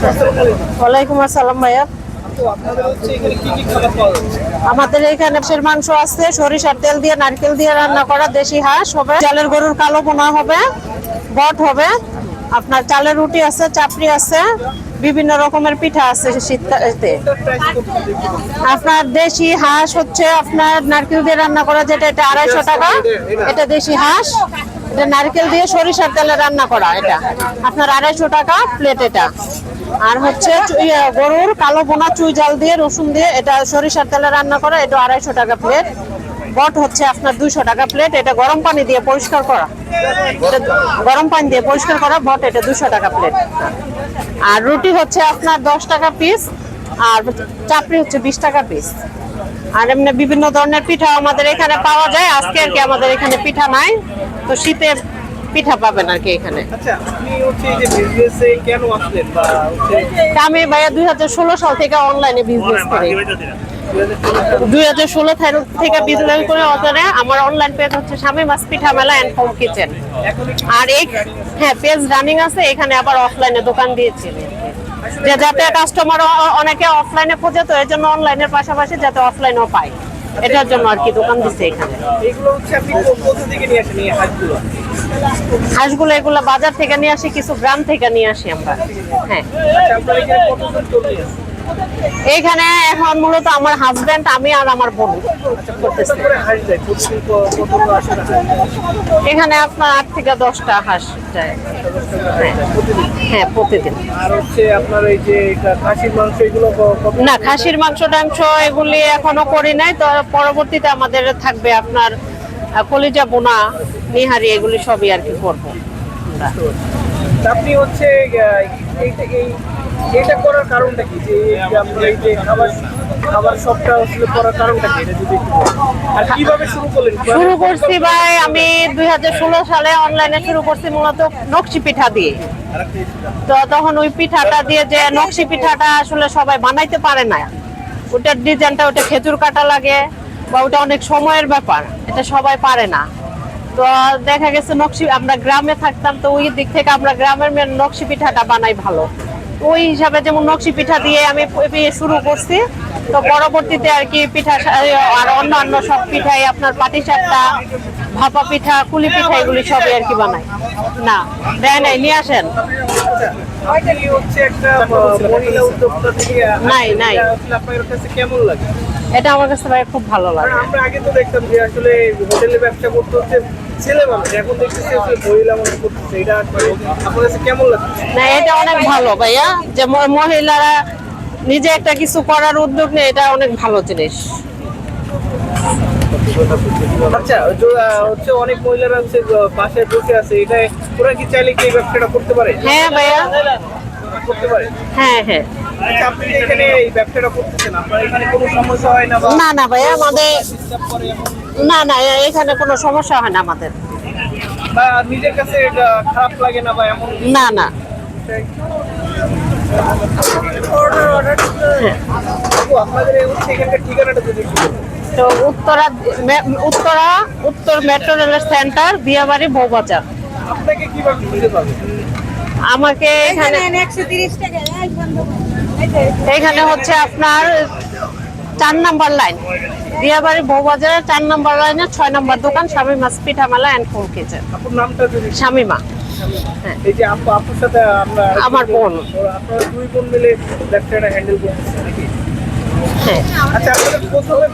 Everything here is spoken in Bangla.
ওয়ালাইকুম আসসালাম ভাইয়া। আমাদের এখানে হাঁসের মাংস আছে, সরিষার তেল দিয়ে নারকেল দিয়ে রান্না করা দেশি হাঁস হবে, চালের গরুর কালো বোনা হবে, বট হবে, আপনার চালের রুটি আছে, চাপড়ি আছে, বিভিন্ন রকমের পিঠা আছে শীতকালে। আপনার দেশি হাঁস হচ্ছে আপনার নারকেল দিয়ে রান্না করা, যেটা এটা 250 টাকা। এটা দেশি হাঁস, এটা নারকেল দিয়ে সরিষার তেলে রান্না করা, এটা আপনার 250 টাকা প্লেট এটা। আর হচ্ছে গরুর কালো বোনা চুই জাল দিয়ে রসুন দিয়ে, এটা সরিষার তেলে রান্না করা, এটা 250 টাকা প্লেট। বট হচ্ছে আপনার 200 টাকা প্লেট, এটা গরম পানি দিয়ে পরিষ্কার করা, গরম পানি দিয়ে পরিষ্কার করা বট, এটা 200 টাকা প্লেট। আর রুটি হচ্ছে আপনার 10 টাকা পিস, আর চাপড়ি হচ্ছে 20 টাকা পিস। আর এমনি বিভিন্ন ধরনের পিঠা আমাদের এখানে পাওয়া যায়। আজকে আর কি আমাদের এখানে পিঠা নাই, তো শীতের পিঠা পাবেন আর কি এখানে। আমি ভাইয়া 2016 সাল থেকে অনলাইনে বিজনেস করি। 2016 থেকে বিজনেস করে আমার অনলাইন পেজ হচ্ছে শামিমাস পিঠা মেলা এন্ড হোম কিচেন। আর হ্যাঁ, পেজ রানিং আছে, এখানে আবার অফলাইনে দোকান দিয়েছি, যে যাতে কাস্টমার অনেকে অফলাইনে খোঁজে, তো এর জন্য অনলাইনের পাশাপাশি যাতে অফলাইনেও পায়, এটার জন্য আর কি দোকান দিচ্ছে এখানে। হাঁসগুলো এগুলো বাজার থেকে নিয়ে আসি, কিছু গ্রাম থেকে নিয়ে আসি আমরা। হ্যাঁ, এইখানে এখন মূলত আমার হাজবেন্ড, আমি আর আমার বোন করতেছি। এখানে আপনার 8 থেকে 10টা হাঁস যায়। হ্যাঁ, প্রতিদিন। আর হচ্ছে আপনার এই যে খাসির মাংস, এগুলো না, খাসির মাংস টাংস এগুলি এখনো করি নাই, তো পরবর্তীতে আমাদের থাকবে আপনার কলিজা বোনা, নিহারি, এগুলি সবই আর কি করবো। আপনি হচ্ছে এটা করার কারণটা কি, যে আমরা এই যে খাবার সবটা আসলে করার কারণটা কি, এটা যদি একটু আর কিভাবে শুরু করলেন? শুরু করছি ভাই আমি 2016 সালে অনলাইনে শুরু করছি, মূলত নকশি পিঠা দিয়ে। তো তখন ওই পিঠাটা দিয়ে, যে নকশি পিঠাটা আসলে সবাই বানাইতে পারে না, ওটার ডিজাইনটা, ওটা খেজুর কাটা লাগে বা ওটা অনেক সময়ের ব্যাপার, এটা সবাই পারে না। তো দেখা গেছে নকশি, আমরা গ্রামে থাকতাম, তো ওই দিক থেকে আমরা গ্রামের নকশি পিঠাটা বানাই ভালো, ওই হিসাবে যেমন নকশি পিঠা দিয়ে আমি শুরু করছি। তো পরবর্তীতে আর কি পিঠা আর অন্যান্য সব পিঠাই, আপনার পাটিসাপটা, ভাপা পিঠা, কুলি পিঠা, এগুলি সবই আর কি বানাই। না দেয় নাই, নিয়ে আসেন। নাই নাই, কেমন লাগে এটা আমার কাছে ভাই খুব ভালো লাগে। আমরা আগে তো দেখতাম যে আসলে হোটেলে ব্যবসা করতে হচ্ছে ছেলে মানুষ, এখন দেখতেছি মহিলা মানুষ করতেছে, এটা আপনার কাছে কেমন লাগে? না, এটা অনেক ভালো ভাইয়া, যে মহিলারা নিজে একটা কিছু করার উদ্যোগ নেয়, এটা অনেক ভালো জিনিস। আচ্ছা, হচ্ছে অনেক মহিলারা হচ্ছে বাসায় বসে আছে, এটা ওরা কি চাইলে কি এই ব্যবসাটা করতে পারে? হ্যাঁ ভাইয়া, করতে পারে। হ্যাঁ হ্যাঁ। আচ্ছা, আপনি এখানে এই ব্যবসাটা করতেছেন, আপনার এখানে কোনো সমস্যা হয় না? না না ভাইয়া, আমাদের না না, এখানে কোনো সমস্যা হয় না আমাদের। বা নিজের কাছে এটা খারাপ লাগে না বা এমন? না না। আপনাদের এখানকার ঠিকানাটা যদি তো উত্তর মেট্রো রেলের সেন্টার, দিয়াবাড়ি, বউবাজার। আপনাকে কিভাবে খুঁজে পাবে? আমাকে এখানে হচ্ছে আপনার 4 নাম্বার লাইন, দিয়াবাড়ি বউবাজারের 4 নাম্বার লাইনে 6 নাম্বার দোকান, শামিমাস পিঠা মেলা এন্ড হোম কিচেন। আপনার নামটা যদি? শামিমা। এই যে আপুর সাথে আমরা, আমার বোন, আপনারা 2 বোন মিলে ব্যবসাটা হ্যান্ডেল করতেছেন নাকি? হ্যাঁ। আচ্ছা, আপনাদের প্রথমে